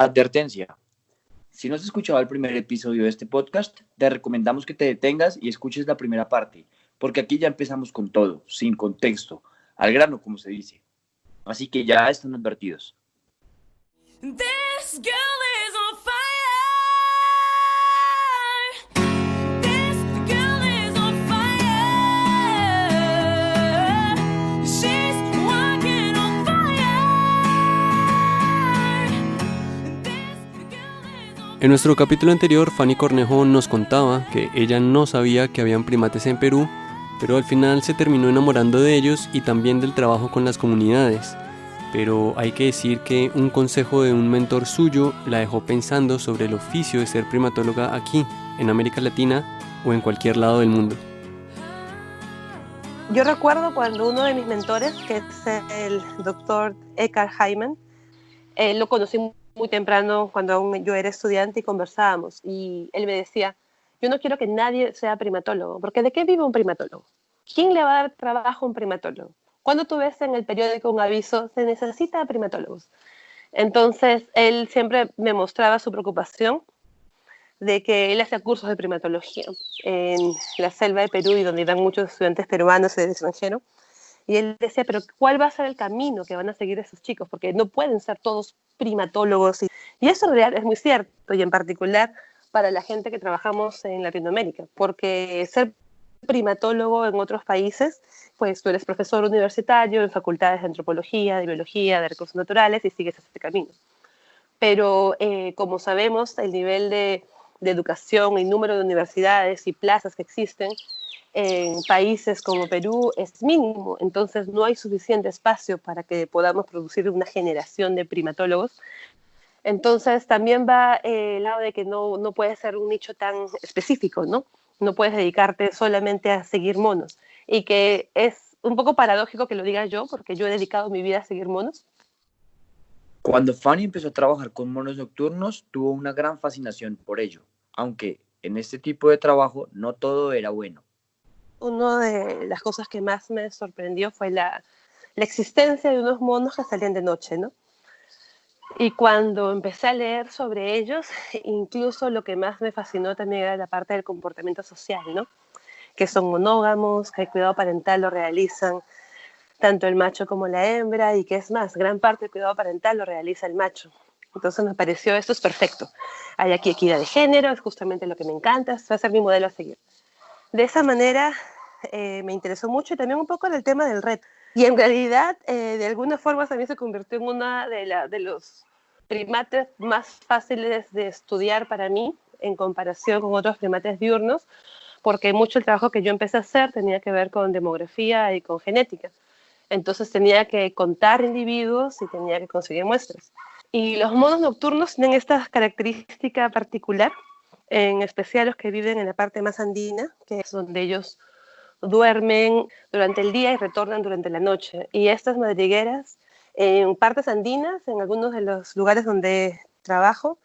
Advertencia. Si no has escuchado el primer episodio de este podcast, te recomendamos que te detengas y escuches la primera parte, porque aquí ya empezamos con todo, sin contexto, al grano, como se dice. Así que ya están advertidos. This girl is on fire. This girl is on fire. She's walking on fire. This girl is on En nuestro capítulo anterior, Fanny Cornejo nos contaba que ella no sabía que habían primates en Perú, pero al final se terminó enamorando de ellos y también del trabajo con las comunidades. Pero hay que decir que un consejo de un mentor suyo la dejó pensando sobre el oficio de ser primatóloga aquí, en América Latina o en cualquier lado del mundo. Yo recuerdo cuando uno de mis mentores, que es el doctor Eckhard Hyman, lo conocí muy temprano cuando aún yo era estudiante y conversábamos. Y él me decía, yo no quiero que nadie sea primatólogo, porque ¿de qué vive un primatólogo? ¿Quién le va a dar trabajo a un primatólogo? Cuando tú ves en el periódico un aviso, se necesita primatólogos. Entonces, él siempre me mostraba su preocupación de que él hacía cursos de primatología en la selva de Perú y donde iban muchos estudiantes peruanos y del extranjero. Y él decía, pero ¿cuál va a ser el camino que van a seguir esos chicos? Porque no pueden ser todos primatólogos. Y eso en realidad es muy cierto, y en particular para la gente que trabajamos en Latinoamérica, porque ser primatólogo en otros países, pues tú eres profesor universitario en facultades de antropología, de biología, de recursos naturales y sigues este camino. Pero como sabemos, el nivel de educación y número de universidades y plazas que existen en países como Perú es mínimo, entonces no hay suficiente espacio para que podamos producir una generación de primatólogos. Entonces también va el lado de que no puede ser un nicho tan específico, ¿no? No puedes dedicarte solamente a seguir monos. Y que es un poco paradójico que lo diga yo, porque yo he dedicado mi vida a seguir monos. Cuando Fanny empezó a trabajar con monos nocturnos, tuvo una gran fascinación por ello, aunque en este tipo de trabajo no todo era bueno. Una de las cosas que más me sorprendió fue la existencia de unos monos que salían de noche, ¿no? Y cuando empecé a leer sobre ellos, incluso lo que más me fascinó también era la parte del comportamiento social, ¿no? Que son monógamos, que el cuidado parental lo realizan tanto el macho como la hembra, y que es más, gran parte del cuidado parental lo realiza el macho. Entonces me pareció, esto es perfecto. Hay aquí equidad de género, es justamente lo que me encanta, va a ser mi modelo a seguir. De esa manera me interesó mucho, y también un poco en el tema del reto. Y en realidad, de alguna forma, también se convirtió en una de los primates más fáciles de estudiar para mí en comparación con otros primates diurnos, porque mucho el trabajo que yo empecé a hacer tenía que ver con demografía y con genética. Entonces tenía que contar individuos y tenía que conseguir muestras. Y los monos nocturnos tienen esta característica particular, en especial los que viven en la parte más andina, que es donde ellos duermen durante el día y retornan durante la noche. Y estas madrigueras, en partes andinas, en algunos de los lugares donde trabajo,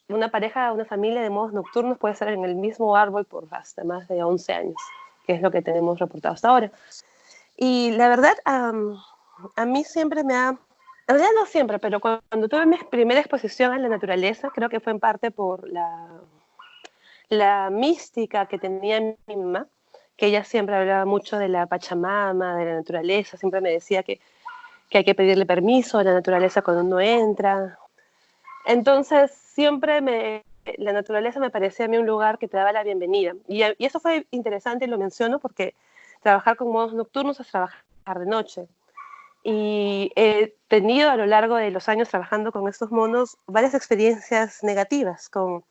una pareja, una familia de monos nocturnos puede estar en el mismo árbol por hasta más de 11 años, que es lo que tenemos reportado hasta ahora. Y la verdad, a mí siempre me ha... En realidad no siempre, pero cuando tuve mi primera exposición a la naturaleza, creo que fue en parte por la mística que tenía mi mamá, que ella siempre hablaba mucho de la Pachamama, de la naturaleza, siempre me decía que hay que pedirle permiso a la naturaleza cuando uno entra. Entonces, la naturaleza me parecía a mí un lugar que te daba la bienvenida. Y eso fue interesante, y lo menciono porque trabajar con monos nocturnos es trabajar de noche. Y he tenido a lo largo de los años trabajando con estos monos varias experiencias negativas con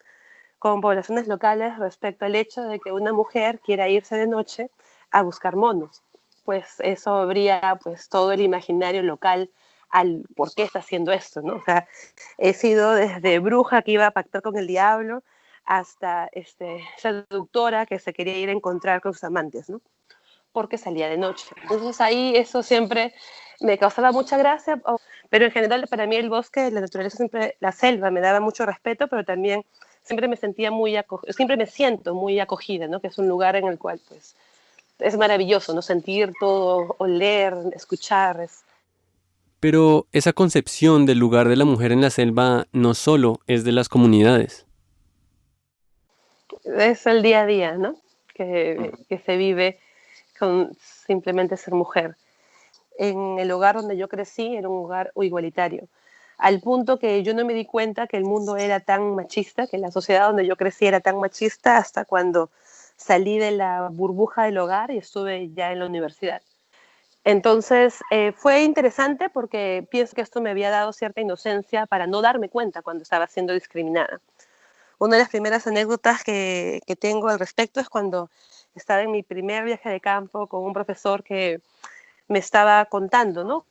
poblaciones locales respecto al hecho de que una mujer quiera irse de noche a buscar monos. Pues eso habría pues todo el imaginario local al por qué está haciendo esto, ¿no? O sea, he sido desde bruja que iba a pactar con el diablo hasta seductora que se quería ir a encontrar con sus amantes, ¿no? Porque salía de noche. Entonces ahí eso siempre me causaba mucha gracia, pero en general para mí el bosque, la naturaleza, siempre, la selva me daba mucho respeto, pero también siempre me sentía siempre me siento muy acogida, ¿no? Que es un lugar en el cual pues es maravilloso, ¿no? Sentir todo, oler, escuchar. Pero esa concepción del lugar de la mujer en la selva no solo es de las comunidades. Es el día a día, ¿no? Que se vive con simplemente ser mujer. En el hogar donde yo crecí era un hogar igualitario, al punto que yo no me di cuenta que el mundo era tan machista, que la sociedad donde yo crecí era tan machista hasta cuando salí de la burbuja del hogar y estuve ya en la universidad. Entonces fue interesante porque pienso que esto me había dado cierta inocencia para no darme cuenta cuando estaba siendo discriminada. Una de las primeras anécdotas que tengo al respecto es cuando estaba en mi primer viaje de campo con un profesor que me estaba contando, ¿no?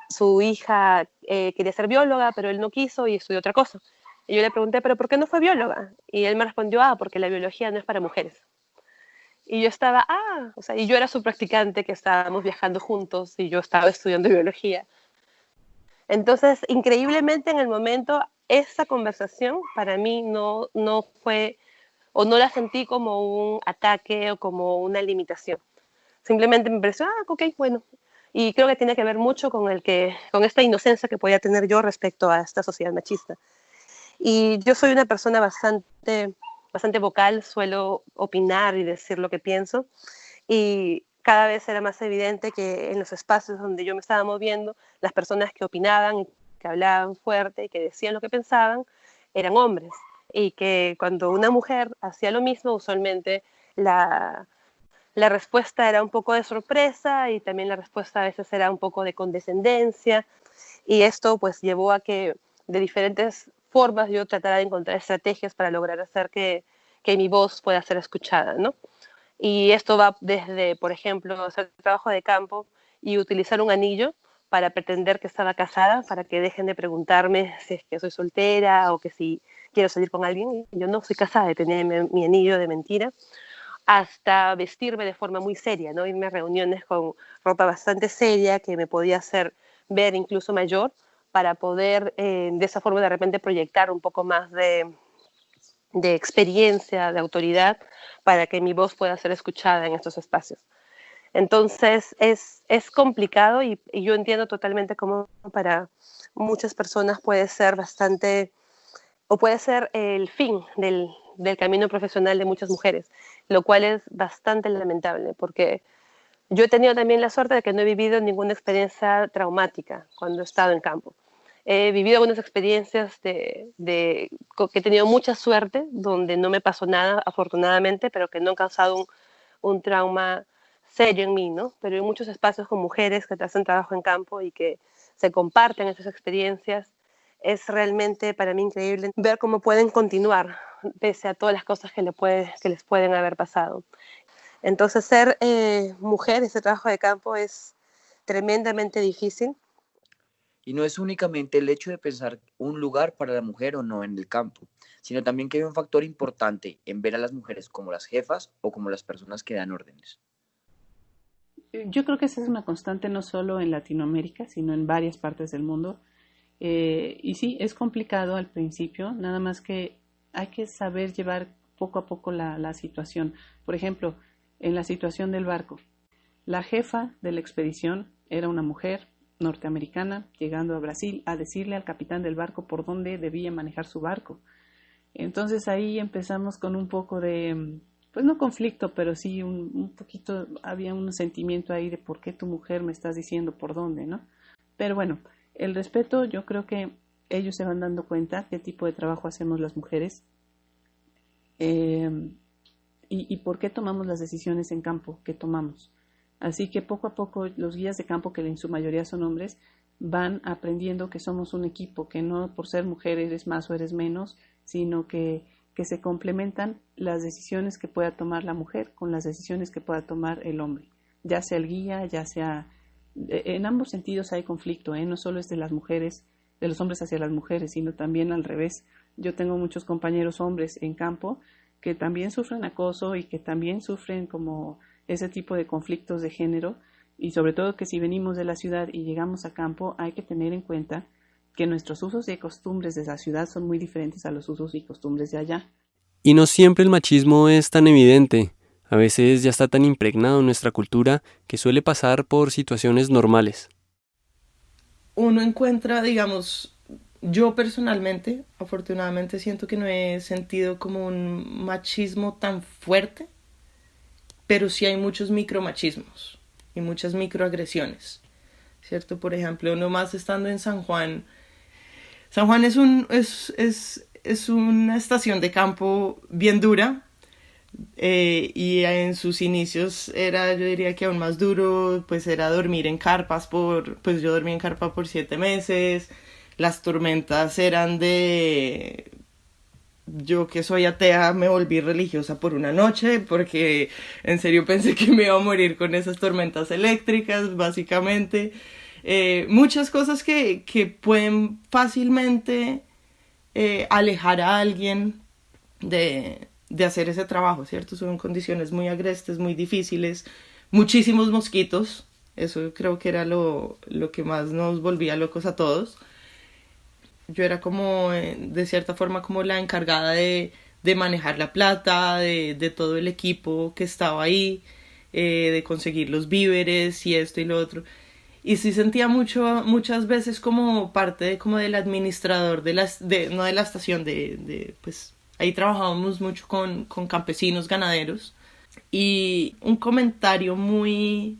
Su hija quería ser bióloga, pero él no quiso y estudió otra cosa. Y yo le pregunté, ¿pero por qué no fue bióloga? Y él me respondió, porque la biología no es para mujeres. Y yo estaba, o sea, y yo era su practicante que estábamos viajando juntos y yo estaba estudiando biología. Entonces, increíblemente en el momento, esa conversación para mí no fue, o no la sentí como un ataque o como una limitación. Simplemente me pareció, ok, bueno. Y creo que tiene que ver mucho con esta inocencia que podía tener yo respecto a esta sociedad machista. Y yo soy una persona bastante vocal, suelo opinar y decir lo que pienso. Y cada vez era más evidente que en los espacios donde yo me estaba moviendo, las personas que opinaban y que hablaban fuerte y que decían lo que pensaban eran hombres. Y que cuando una mujer hacía lo mismo, usualmente la respuesta era un poco de sorpresa y también la respuesta a veces era un poco de condescendencia. Y esto pues llevó a que de diferentes formas yo tratara de encontrar estrategias para lograr hacer que mi voz pueda ser escuchada, ¿no? Y esto va desde, por ejemplo, hacer trabajo de campo y utilizar un anillo para pretender que estaba casada, para que dejen de preguntarme si es que soy soltera o que si quiero salir con alguien. Yo no soy casada, tenía mi anillo de mentira, hasta vestirme de forma muy seria, ¿no? Irme a reuniones con ropa bastante seria que me podía hacer ver incluso mayor para poder de esa forma de repente proyectar un poco más de experiencia, de autoridad, para que mi voz pueda ser escuchada en estos espacios. Entonces es complicado y yo entiendo totalmente cómo para muchas personas puede ser bastante, o puede ser el fin del camino profesional de muchas mujeres, lo cual es bastante lamentable porque yo he tenido también la suerte de que no he vivido ninguna experiencia traumática cuando he estado en campo. He vivido algunas experiencias que he tenido mucha suerte, donde no me pasó nada, afortunadamente, pero que no han causado un trauma serio en mí, ¿no? Pero hay muchos espacios con mujeres que hacen trabajo en campo y que se comparten esas experiencias. Es realmente para mí increíble ver cómo pueden continuar pese a todas las cosas que les pueden haber pasado. Entonces, ser mujer, ese trabajo de campo es tremendamente difícil. Y no es únicamente el hecho de pensar un lugar para la mujer o no en el campo, sino también que hay un factor importante en ver a las mujeres como las jefas o como las personas que dan órdenes. Yo creo que esa es una constante no solo en Latinoamérica, sino en varias partes del mundo. Y sí, es complicado al principio, nada más que hay que saber llevar poco a poco la situación. Por ejemplo, en la situación del barco, la jefa de la expedición era una mujer norteamericana llegando a Brasil a decirle al capitán del barco por dónde debía manejar su barco. Entonces ahí empezamos con un poco de, pues no conflicto, pero sí un poquito, había un sentimiento ahí de por qué tu mujer me estás diciendo por dónde, ¿no? Pero bueno, el respeto, yo creo que ellos se van dando cuenta qué tipo de trabajo hacemos las mujeres y por qué tomamos las decisiones en campo que tomamos. Así que poco a poco los guías de campo, que en su mayoría son hombres, van aprendiendo que somos un equipo, que no por ser mujer eres más o eres menos, sino que se complementan las decisiones que pueda tomar la mujer con las decisiones que pueda tomar el hombre. Ya sea el guía, ya sea... En ambos sentidos hay conflicto, no solo es de las mujeres, de los hombres hacia las mujeres, sino también al revés. Yo tengo muchos compañeros hombres en campo que también sufren acoso y que también sufren como ese tipo de conflictos de género, y sobre todo que si venimos de la ciudad y llegamos a campo hay que tener en cuenta que nuestros usos y costumbres de la ciudad son muy diferentes a los usos y costumbres de allá. Y no siempre el machismo es tan evidente. A veces ya está tan impregnado en nuestra cultura que suele pasar por situaciones normales. uno encuentra, digamos, yo personalmente, afortunadamente siento que no he sentido como un machismo tan fuerte, pero sí hay muchos micromachismos y muchas microagresiones, ¿cierto? Por ejemplo, nomás estando en San Juan. San Juan es una estación de campo bien dura, y en sus inicios era, yo diría que aún más duro, pues era dormir en carpas pues yo dormí en carpa por 7 meses, las tormentas eran de... Yo que soy atea me volví religiosa por una noche porque en serio pensé que me iba a morir con esas tormentas eléctricas, básicamente. Muchas cosas que pueden fácilmente alejar a alguien de hacer ese trabajo, ¿cierto? Son condiciones muy agrestes, muy difíciles, muchísimos mosquitos, eso creo que era lo que más nos volvía locos a todos. Yo era como, de cierta forma, como la encargada de manejar la plata, de todo el equipo que estaba ahí, de conseguir los víveres y esto y lo otro. Y sí sentía muchas veces como parte como del administrador no de la estación, pues ahí trabajábamos mucho con campesinos, ganaderos. Y un comentario muy,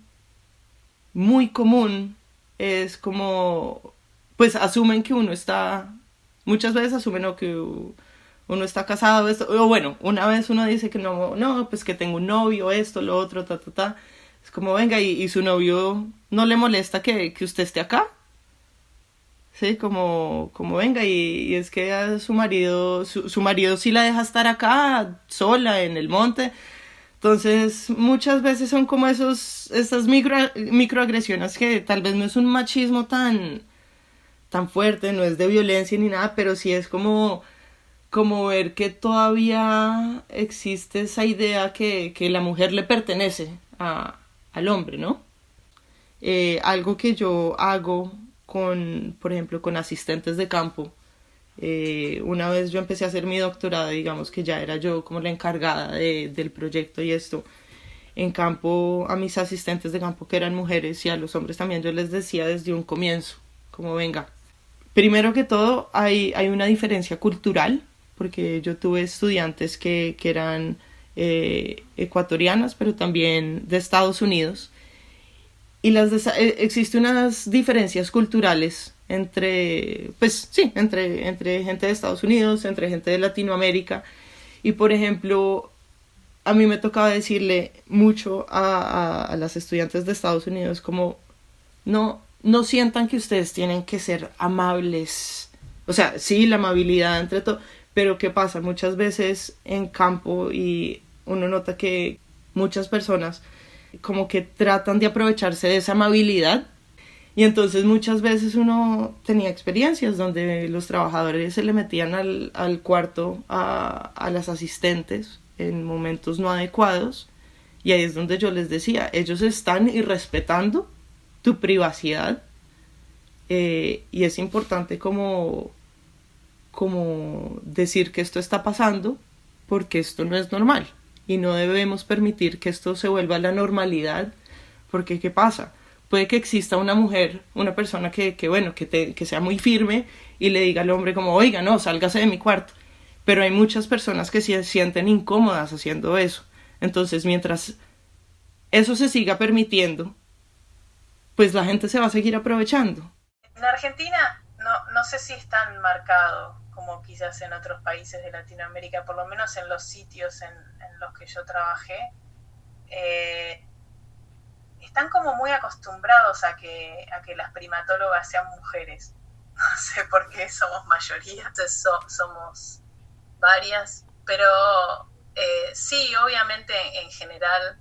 muy común es como, pues asumen que muchas veces asumen o que uno está casado, o bueno, una vez uno dice que no, pues que tengo un novio, esto, lo otro, ta. Es como, venga, y su novio no le molesta que usted esté acá. Sí, como venga, y es que a su marido sí la deja estar acá, sola, en el monte. Entonces, muchas veces son como estas microagresiones que tal vez no es un machismo tan fuerte, no es de violencia ni nada, pero sí es como ver que todavía existe esa idea que la mujer le pertenece al hombre, ¿no? Algo que yo hago por ejemplo, con asistentes de campo. Una vez yo empecé a hacer mi doctorado, digamos que ya era yo como la encargada del proyecto y esto. En campo, a mis asistentes de campo que eran mujeres y a los hombres también, yo les decía desde un comienzo, como venga, primero que todo hay una diferencia cultural, porque yo tuve estudiantes que eran ecuatorianas, pero también de Estados Unidos. Y existen unas diferencias culturales entre gente de Estados Unidos, entre gente de Latinoamérica. Y por ejemplo, a mí me tocaba decirle mucho a las estudiantes de Estados Unidos como no sientan que ustedes tienen que ser amables. O sea, sí, la amabilidad entre todo, pero ¿qué pasa? Muchas veces en campo y uno nota que muchas personas como que tratan de aprovecharse de esa amabilidad, y entonces muchas veces uno tenía experiencias donde los trabajadores se le metían al cuarto a las asistentes en momentos no adecuados, y ahí es donde yo les decía, ellos están irrespetando tu privacidad, y es importante como decir que esto está pasando porque esto no es normal. Y no debemos permitir que esto se vuelva la normalidad, porque ¿qué pasa? Puede que exista una mujer, una persona que sea muy firme y le diga al hombre como, oiga, no, sálgase de mi cuarto. Pero hay muchas personas que se sienten incómodas haciendo eso. Entonces, mientras eso se siga permitiendo, pues la gente se va a seguir aprovechando. En Argentina no sé si es tan marcado como quizás en otros países de Latinoamérica, por lo menos en los sitios en los que yo trabajé, están como muy acostumbrados a que las primatólogas sean mujeres. No sé por qué somos mayoría, entonces somos varias, pero sí, obviamente en general,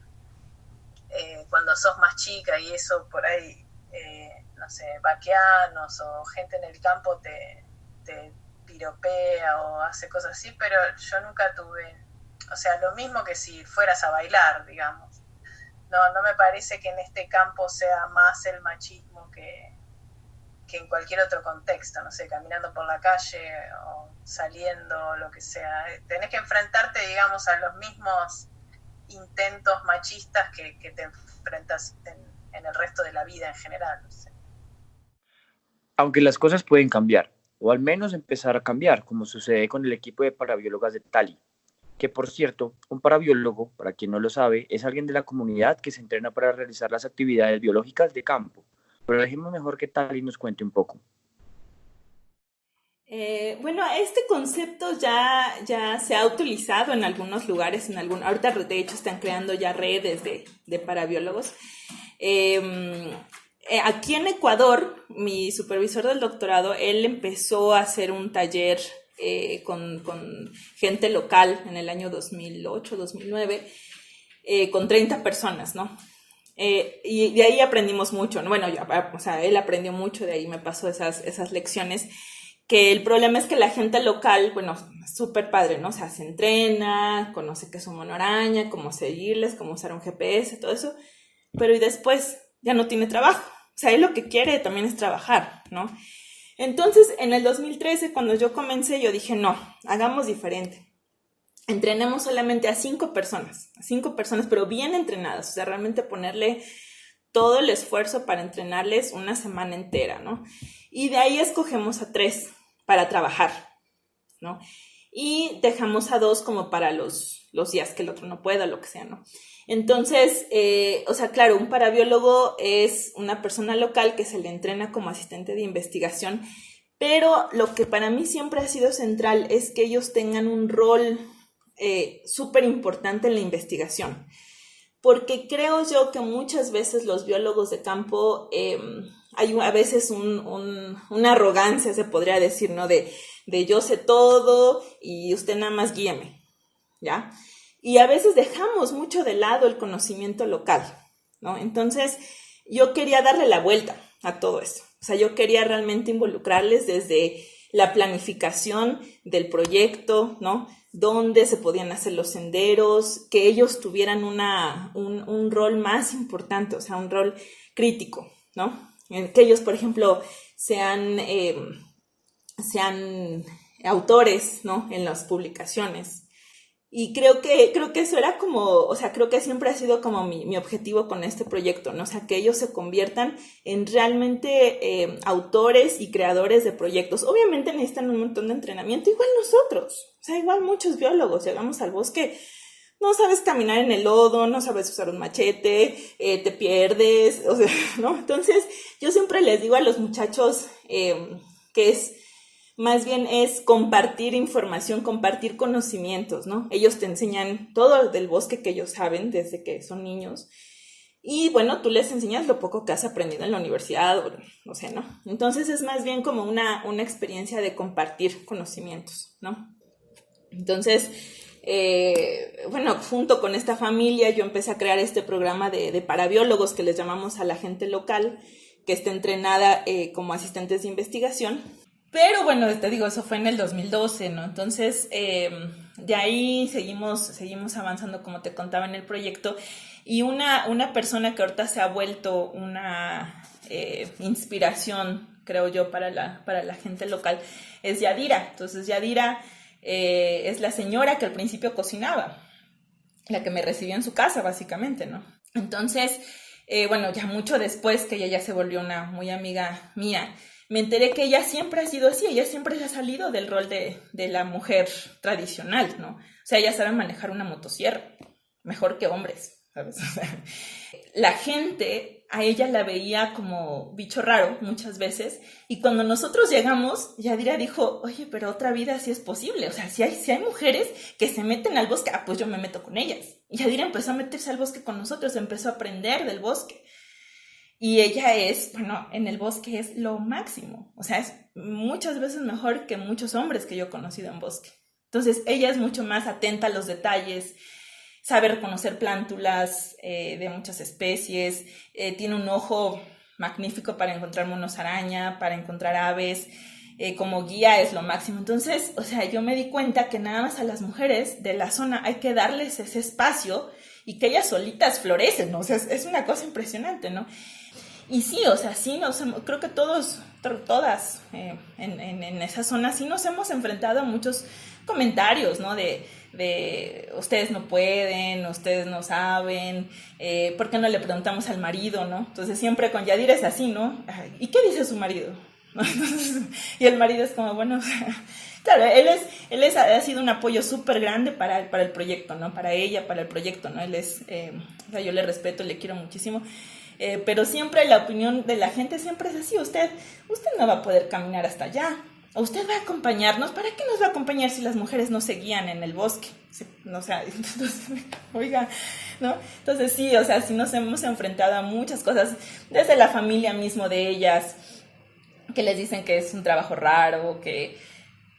cuando sos más chica y eso por ahí, no sé, vaqueanos o gente en el campo te piropea o hace cosas así, pero yo nunca tuve, o sea, lo mismo que si fueras a bailar, digamos. No me parece que en este campo sea más el machismo que en cualquier otro contexto, no sé, caminando por la calle o saliendo, lo que sea. Tenés que enfrentarte, digamos, a los mismos intentos machistas que te enfrentas en el resto de la vida en general, no sé. Aunque las cosas pueden cambiar, o al menos empezar a cambiar, como sucede con el equipo de parabiólogas de Tali, que por cierto, un parabiólogo, para quien no lo sabe, es alguien de la comunidad que se entrena para realizar las actividades biológicas de campo. Pero dejemos mejor que Tali nos cuente un poco. Bueno, este concepto ya se ha utilizado en algunos lugares, ahorita de hecho están creando ya redes de parabiólogos. Aquí en Ecuador, mi supervisor del doctorado, él empezó a hacer un taller con gente local en el año 2008, 2009, con 30 personas, ¿no? Y de ahí aprendimos mucho, ¿no? Bueno, o sea, él aprendió mucho, de ahí me pasó esas lecciones, que el problema es que la gente local, bueno, súper padre, ¿no? O sea, se entrena, conoce qué es un mono araña, cómo seguirles, cómo usar un GPS, todo eso, pero y después ya no tiene trabajo. O sea, él lo que quiere también es trabajar, ¿no? Entonces, en el 2013, cuando yo comencé, yo dije, no, hagamos diferente. Entrenemos solamente a 5 personas, pero bien entrenadas, o sea, realmente ponerle todo el esfuerzo para entrenarles una semana entera, ¿no? Y de ahí escogemos a 3 para trabajar, ¿no? Y dejamos a 2 como para los días que el otro no pueda, lo que sea, ¿no? Entonces, o sea, claro, un parabiólogo es una persona local que se le entrena como asistente de investigación, pero lo que para mí siempre ha sido central es que ellos tengan un rol súper importante en la investigación, porque creo yo que muchas veces los biólogos de campo, hay a veces una arrogancia, se podría decir, ¿no? De yo sé todo y usted nada más guíeme, ¿ya? Y a veces dejamos mucho de lado el conocimiento local, ¿no? Entonces, yo quería darle la vuelta a todo eso. O sea, yo quería realmente involucrarles desde la planificación del proyecto, ¿no? Dónde se podían hacer los senderos, que ellos tuvieran un rol más importante, o sea, un rol crítico, ¿no? Que ellos, por ejemplo, sean autores, ¿no? En las publicaciones. Y creo que eso era como, o sea, creo que siempre ha sido como mi objetivo con este proyecto, ¿no? O sea, que ellos se conviertan en realmente autores y creadores de proyectos. Obviamente necesitan un montón de entrenamiento, igual nosotros, o sea, igual muchos biólogos, llegamos al bosque, no sabes caminar en el lodo, no sabes usar un machete, te pierdes, o sea, ¿no? Entonces, yo siempre les digo a los muchachos que más bien es compartir información, compartir conocimientos, ¿no? Ellos te enseñan todo del bosque que ellos saben desde que son niños. Y bueno, tú les enseñas lo poco que has aprendido en la universidad, o no sé, ¿no? Entonces es más bien como una experiencia de compartir conocimientos, ¿no? Entonces, bueno, junto con esta familia yo empecé a crear este programa de parabiólogos que les llamamos a la gente local que está entrenada como asistentes de investigación. Pero bueno, te digo, eso fue en el 2012, ¿no? Entonces, de ahí seguimos avanzando, como te contaba, en el proyecto. Y una persona que ahorita se ha vuelto una inspiración, creo yo, para la gente local, es Yadira. Entonces, Yadira es la señora que al principio cocinaba, la que me recibió en su casa, básicamente, ¿no? Entonces, bueno, ya mucho después que ella ya se volvió una muy amiga mía, me enteré que ella siempre ha sido así, ella siempre ha salido del rol de la mujer tradicional, ¿no? O sea, ella sabe manejar una motosierra, mejor que hombres, ¿sabes? O sea, la gente a ella la veía como bicho raro muchas veces, y cuando nosotros llegamos, Yadira dijo, oye, pero otra vida sí es posible, o sea, si hay mujeres que se meten al bosque, pues yo me meto con ellas. Y Yadira empezó a meterse al bosque con nosotros, empezó a aprender del bosque. Y ella bueno, en el bosque es lo máximo. O sea, es muchas veces mejor que muchos hombres que yo he conocido en bosque. Entonces, ella es mucho más atenta a los detalles, sabe reconocer plántulas de muchas especies, tiene un ojo magnífico para encontrar monos araña, para encontrar aves, como guía es lo máximo. Entonces, o sea, yo me di cuenta que nada más a las mujeres de la zona hay que darles ese espacio y que ellas solitas florecen, ¿no? O sea, es una cosa impresionante, ¿no? Y sí, o sea, sí, creo que todas en esa zona sí nos hemos enfrentado a muchos comentarios, ¿no? De ustedes no pueden, ustedes no saben, ¿por qué no le preguntamos al marido, no? Entonces siempre con Yadira es así, ¿no? ¿Y qué dice su marido? ¿no? Entonces, y el marido es como, bueno, o sea, claro, ha sido un apoyo súper grande para el proyecto, ¿no? Para ella, para el proyecto, ¿no? O sea, yo le respeto, le quiero muchísimo. Pero siempre la opinión de la gente siempre es así, usted no va a poder caminar hasta allá, o usted va a acompañarnos, ¿para qué nos va a acompañar si las mujeres no se guían en el bosque? O sea, entonces, oiga, ¿no? Entonces sí, o sea, sí nos hemos enfrentado a muchas cosas, desde la familia mismo de ellas, que les dicen que es un trabajo raro, que,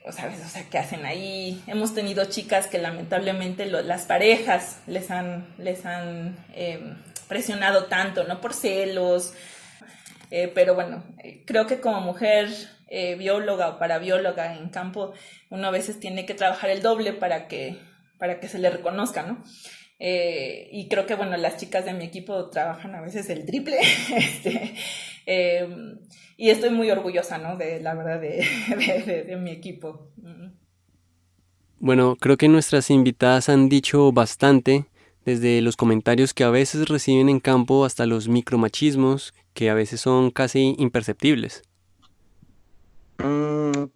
o sea, ¿qué hacen ahí? Hemos tenido chicas que lamentablemente las parejas les han presionado tanto, ¿no? Por celos, pero bueno, creo que como mujer bióloga o parabióloga en campo, uno a veces tiene que trabajar el doble para que se le reconozca, ¿no? Y creo que, bueno, las chicas de mi equipo trabajan a veces el triple, y estoy muy orgullosa, ¿no? De la verdad de mi equipo. Bueno, creo que nuestras invitadas han dicho bastante, desde los comentarios que a veces reciben en campo hasta los micromachismos que a veces son casi imperceptibles.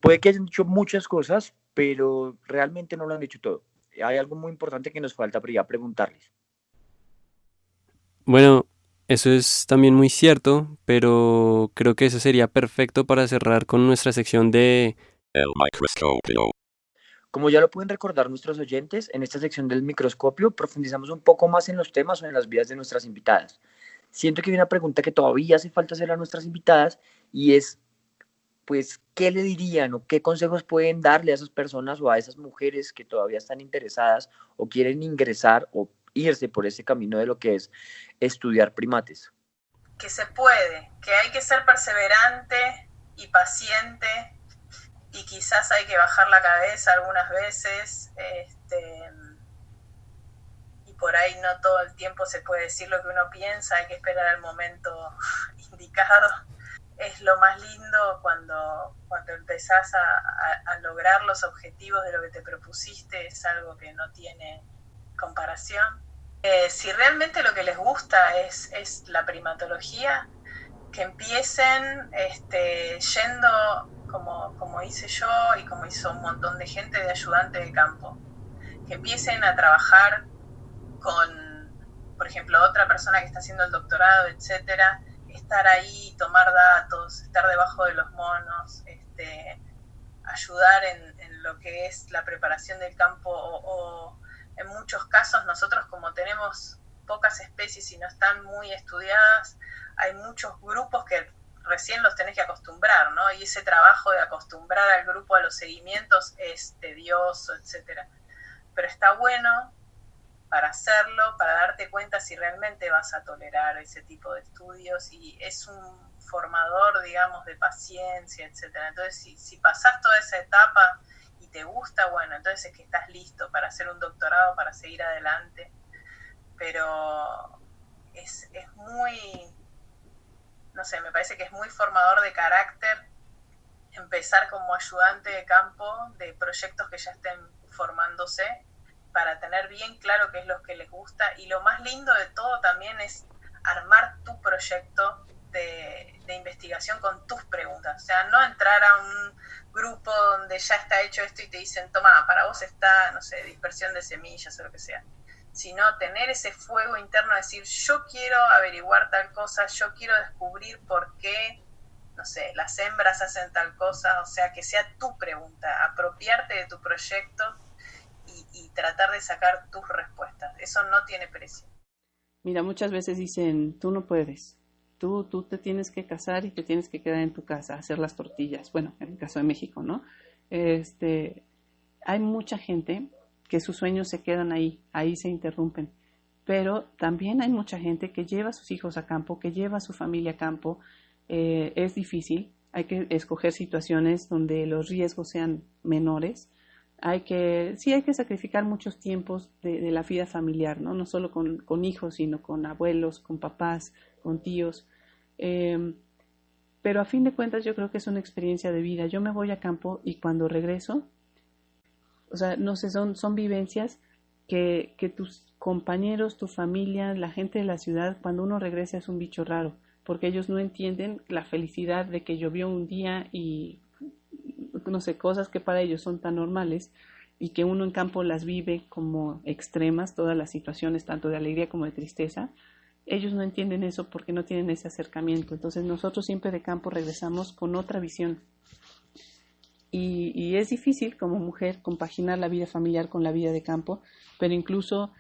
Puede que hayan dicho muchas cosas, pero realmente no lo han dicho todo. Hay algo muy importante que nos falta por ya preguntarles. Bueno, eso es también muy cierto, pero creo que eso sería perfecto para cerrar con nuestra sección de El microscopio. Como ya lo pueden recordar nuestros oyentes, en esta sección del microscopio profundizamos un poco más en los temas o en las vidas de nuestras invitadas. Siento que hay una pregunta que todavía hace falta hacer a nuestras invitadas y es, pues, ¿qué le dirían o qué consejos pueden darle a esas personas o a esas mujeres que todavía están interesadas o quieren ingresar o irse por ese camino de lo que es estudiar primates? Que se puede, que hay que ser perseverante y paciente y quizás hay que bajar la cabeza algunas veces, y por ahí no todo el tiempo se puede decir lo que uno piensa, hay que esperar el momento indicado. Es lo más lindo cuando empezás a lograr los objetivos de lo que te propusiste, es algo que no tiene comparación. Si realmente lo que les gusta es la primatología, que empiecen yendo como hice yo y como hizo un montón de gente de ayudante de campo, que empiecen a trabajar con, por ejemplo, otra persona que está haciendo el doctorado, etcétera, estar ahí, tomar datos, estar debajo de los monos, ayudar en lo que es la preparación del campo o en muchos casos nosotros como tenemos pocas especies y no están muy estudiadas, hay muchos grupos que recién los tenés que acostumbrar, ¿no? Y ese trabajo de acostumbrar al grupo a los seguimientos es tedioso, etcétera. Pero está bueno para hacerlo, para darte cuenta si realmente vas a tolerar ese tipo de estudios y es un formador, digamos, de paciencia, etcétera. Entonces, si pasás toda esa etapa y te gusta, bueno, entonces es que estás listo para hacer un doctorado, para seguir adelante. Pero es muy, no sé, me parece que es muy formador de carácter empezar como ayudante de campo de proyectos que ya estén formándose para tener bien claro qué es lo que les gusta y lo más lindo de todo también es armar tu proyecto de investigación con tus preguntas, o sea, no entrar a un grupo donde ya está hecho esto y te dicen, toma, para vos está, no sé, dispersión de semillas o lo que sea, sino tener ese fuego interno, decir, yo quiero averiguar tal cosa, yo quiero descubrir por qué, no sé, las hembras hacen tal cosa, o sea, que sea tu pregunta, apropiarte de tu proyecto y tratar de sacar tus respuestas. Eso no tiene precio. Mira, muchas veces dicen, tú no puedes, tú te tienes que casar y te tienes que quedar en tu casa a hacer las tortillas. Bueno, en el caso de México, ¿no? Hay mucha gente que sus sueños se quedan ahí se interrumpen. Pero también hay mucha gente que lleva a sus hijos a campo, que lleva a su familia a campo. Es difícil, hay que escoger situaciones donde los riesgos sean menores. Hay que sacrificar muchos tiempos de la vida familiar, ¿no? No solo con hijos, sino con abuelos, con papás, con tíos. Pero a fin de cuentas yo creo que es una experiencia de vida. Yo me voy a campo y cuando regreso, o sea, no sé, son vivencias que tus compañeros, tu familia, la gente de la ciudad, cuando uno regresa es un bicho raro. porque ellos no entienden la felicidad de que llovió un día y no sé, cosas que para ellos son tan normales y que uno en campo las vive como extremas, todas las situaciones, tanto de alegría como de tristeza. Ellos no entienden eso porque no tienen ese acercamiento. Entonces nosotros siempre de campo regresamos con otra visión. Y es difícil como mujer compaginar la vida familiar con la vida de campo, pero incluso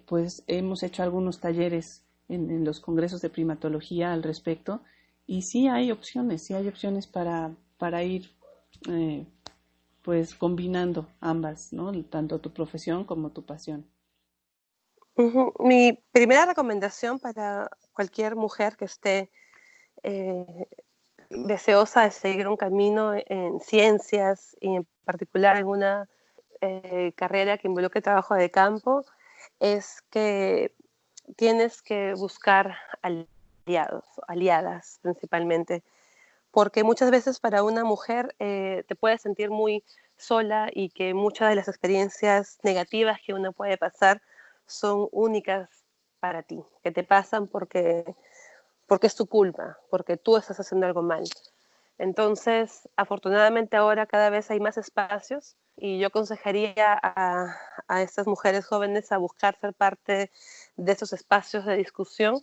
pues hemos hecho algunos talleres en los congresos de primatología al respecto, y sí hay opciones para ir pues combinando ambas, ¿no? Tanto tu profesión como tu pasión. Ujú. Mi primera recomendación para cualquier mujer que esté deseosa de seguir un camino en ciencias y en particular en una carrera que involucre trabajo de campo es que tienes que buscar aliados, aliadas principalmente, porque muchas veces para una mujer te puedes sentir muy sola y que muchas de las experiencias negativas que uno puede pasar son únicas para ti, que te pasan porque es tu culpa, porque tú estás haciendo algo mal. Entonces, afortunadamente ahora cada vez hay más espacios y yo aconsejaría a estas mujeres jóvenes a buscar ser parte de esos espacios de discusión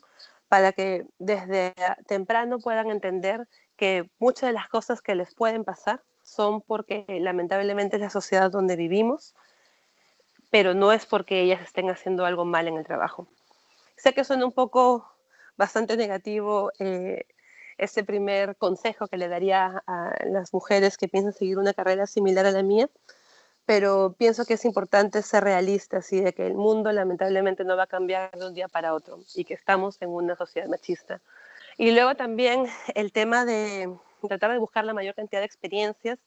para que desde temprano puedan entender que muchas de las cosas que les pueden pasar son porque lamentablemente es la sociedad donde vivimos, pero no es porque ellas estén haciendo algo mal en el trabajo. Sé que suena un poco bastante negativo este primer consejo que le daría a las mujeres que piensan seguir una carrera similar a la mía, pero pienso que es importante ser realistas y de que el mundo lamentablemente no va a cambiar de un día para otro y que estamos en una sociedad machista. Y luego también el tema de tratar de buscar la mayor cantidad de experiencias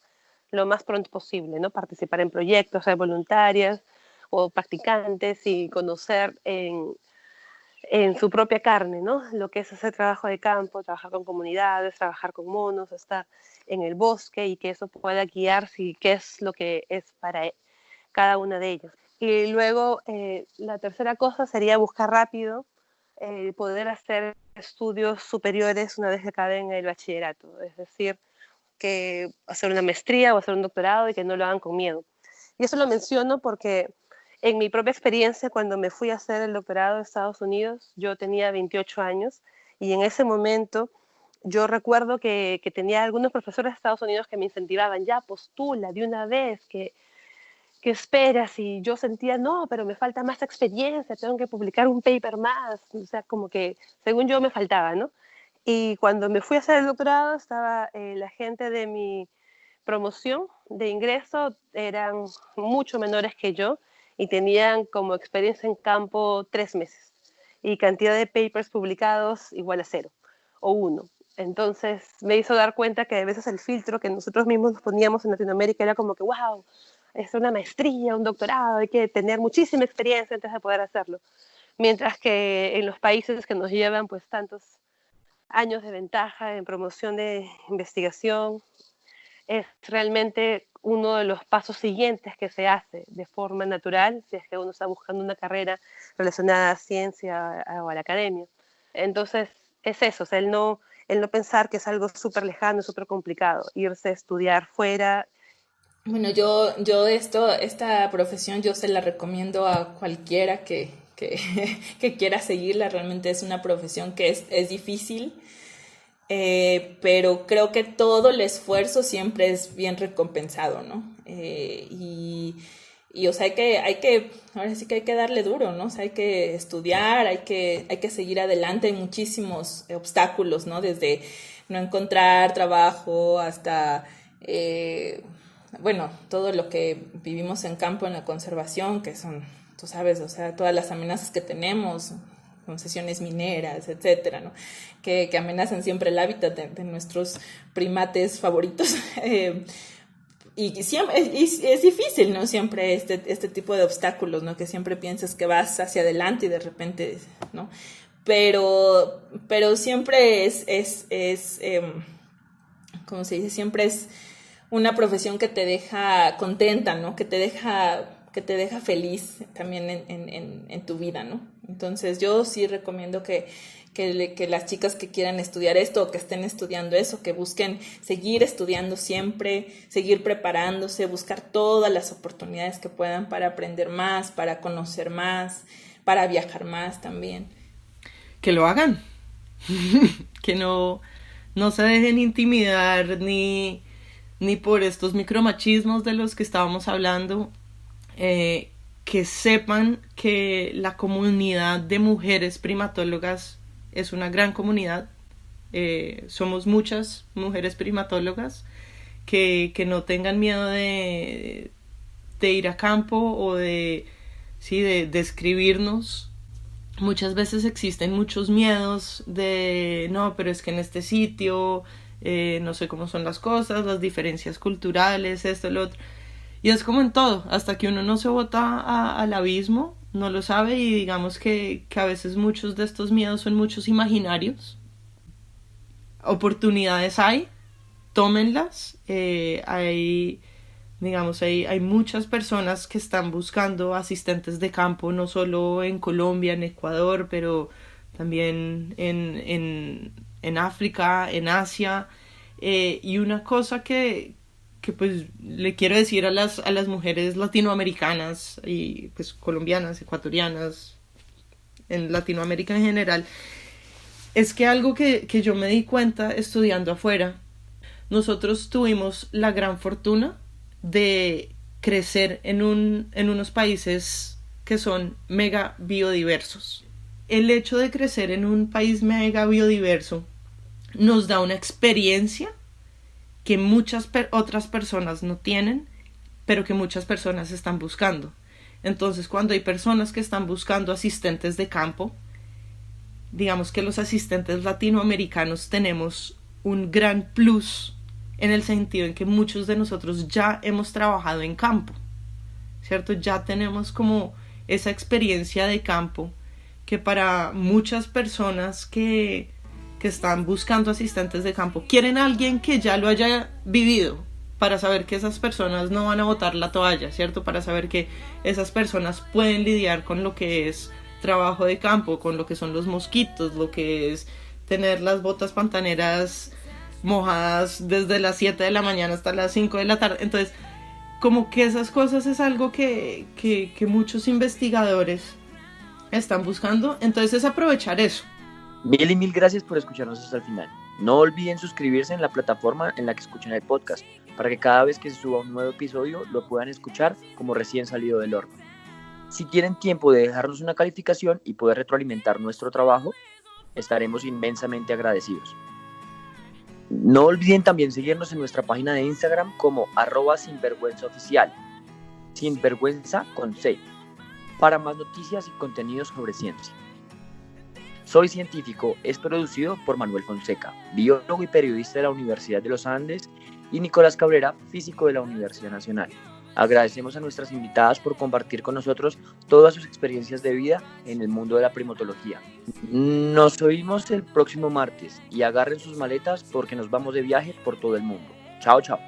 lo más pronto posible, ¿no? Participar en proyectos, ser voluntarias o practicantes y conocer en su propia carne, ¿no? Lo que es hacer trabajo de campo, trabajar con comunidades, trabajar con monos, estar en el bosque y que eso pueda guiar si qué es lo que es para cada una de ellas. Y luego la tercera cosa sería buscar rápido poder hacer estudios superiores una vez que acaben el bachillerato, es decir, que hacer una maestría o hacer un doctorado y que no lo hagan con miedo. Y eso lo menciono porque en mi propia experiencia, cuando me fui a hacer el doctorado de Estados Unidos, yo tenía 28 años y en ese momento yo recuerdo que tenía algunos profesores de Estados Unidos que me incentivaban, ya postula de una vez, que esperas, y yo sentía, no, pero me falta más experiencia, tengo que publicar un paper más, o sea, como que según yo me faltaba, ¿no? Y cuando me fui a hacer el doctorado, estaba la gente de mi promoción de ingreso, eran mucho menores que yo y tenían como experiencia en campo 3 meses y cantidad de papers publicados igual a 0 o 1. Entonces me hizo dar cuenta que a veces el filtro que nosotros mismos nos poníamos en Latinoamérica era como que, wow, es una maestría, un doctorado, hay que tener muchísima experiencia antes de poder hacerlo. Mientras que en los países que nos llevan pues tantos años de ventaja en promoción de investigación, es realmente uno de los pasos siguientes que se hace de forma natural si es que uno está buscando una carrera relacionada a ciencia o a la academia. Entonces, es eso, o sea, el no pensar que es algo súper lejano, súper complicado, irse a estudiar fuera. Bueno, esta profesión yo se la recomiendo a cualquiera que quiera seguirla. Realmente es una profesión que es difícil, pero creo que todo el esfuerzo siempre es bien recompensado, ¿no? Y o sea, ahora sí que hay que darle duro, ¿no? O sea, hay que estudiar, hay que seguir adelante. Hay muchísimos obstáculos, ¿no? Desde no encontrar trabajo hasta, bueno, todo lo que vivimos en campo, en la conservación, que son, tú sabes, o sea, todas las amenazas que tenemos, concesiones mineras, etcétera, ¿no? Que amenazan siempre el hábitat de nuestros primates favoritos. Y siempre es difícil, ¿no? Siempre este tipo de obstáculos, ¿no? Que siempre piensas que vas hacia adelante y de repente, ¿no? Pero siempre ¿cómo se dice? Siempre es una profesión que te deja contenta, ¿no? Que te deja feliz también en tu vida, ¿no? Entonces yo sí recomiendo que que las chicas que quieran estudiar esto o que estén estudiando eso, que busquen seguir estudiando siempre, seguir preparándose, buscar todas las oportunidades que puedan para aprender más, para conocer más, para viajar más también. Que lo hagan, que no se dejen intimidar ni por estos micromachismos de los que estábamos hablando, que sepan que la comunidad de mujeres primatólogas es una gran comunidad. Somos muchas mujeres primatólogas, que no tengan miedo de ir a campo o de escribirnos. Muchas veces existen muchos miedos de, no, pero es que en este sitio no sé cómo son las cosas, las diferencias culturales, esto, lo otro. Y es como en todo, hasta que uno no se bota al abismo, no lo sabe, y digamos que a veces muchos de estos miedos son muchos imaginarios. Oportunidades hay, tómenlas. Hay muchas personas que están buscando asistentes de campo, no solo en Colombia, en Ecuador, pero también en África, en Asia. Y una cosa que pues le quiero decir a las mujeres latinoamericanas y pues colombianas, ecuatorianas, en Latinoamérica en general, es que algo que yo me di cuenta estudiando afuera, nosotros tuvimos la gran fortuna de crecer en unos países que son mega biodiversos. El hecho de crecer en un país mega biodiverso nos da una experiencia que muchas otras personas no tienen, pero que muchas personas están buscando. Entonces, cuando hay personas que están buscando asistentes de campo, digamos que los asistentes latinoamericanos tenemos un gran plus, en el sentido en que muchos de nosotros ya hemos trabajado en campo, ¿cierto? Ya tenemos como esa experiencia de campo que para muchas personas que están buscando asistentes de campo quieren a alguien que ya lo haya vivido, para saber que esas personas no van a botar la toalla, ¿cierto? Para saber que esas personas pueden lidiar con lo que es trabajo de campo, con lo que son los mosquitos, lo que es tener las botas pantaneras mojadas desde las 7 de la mañana hasta las 5 de la tarde. Entonces, como que esas cosas es algo que muchos investigadores están buscando. Entonces es aprovechar eso. Mil gracias por escucharnos hasta el final. No olviden suscribirse en la plataforma en la que escuchan el podcast, para que cada vez que se suba un nuevo episodio lo puedan escuchar como recién salido del horno. Si tienen tiempo de dejarnos una calificación y poder retroalimentar nuestro trabajo, estaremos inmensamente agradecidos. No olviden también seguirnos en nuestra página de Instagram como @sinvergüenzaoficial, sinvergüenza con C, para más noticias y contenidos sobre ciencia. Soy Científico es producido por Manuel Fonseca, biólogo y periodista de la Universidad de los Andes, y Nicolás Cabrera, físico de la Universidad Nacional. Agradecemos a nuestras invitadas por compartir con nosotros todas sus experiencias de vida en el mundo de la primatología. Nos oímos el próximo martes y agarren sus maletas porque nos vamos de viaje por todo el mundo. Chao, chao.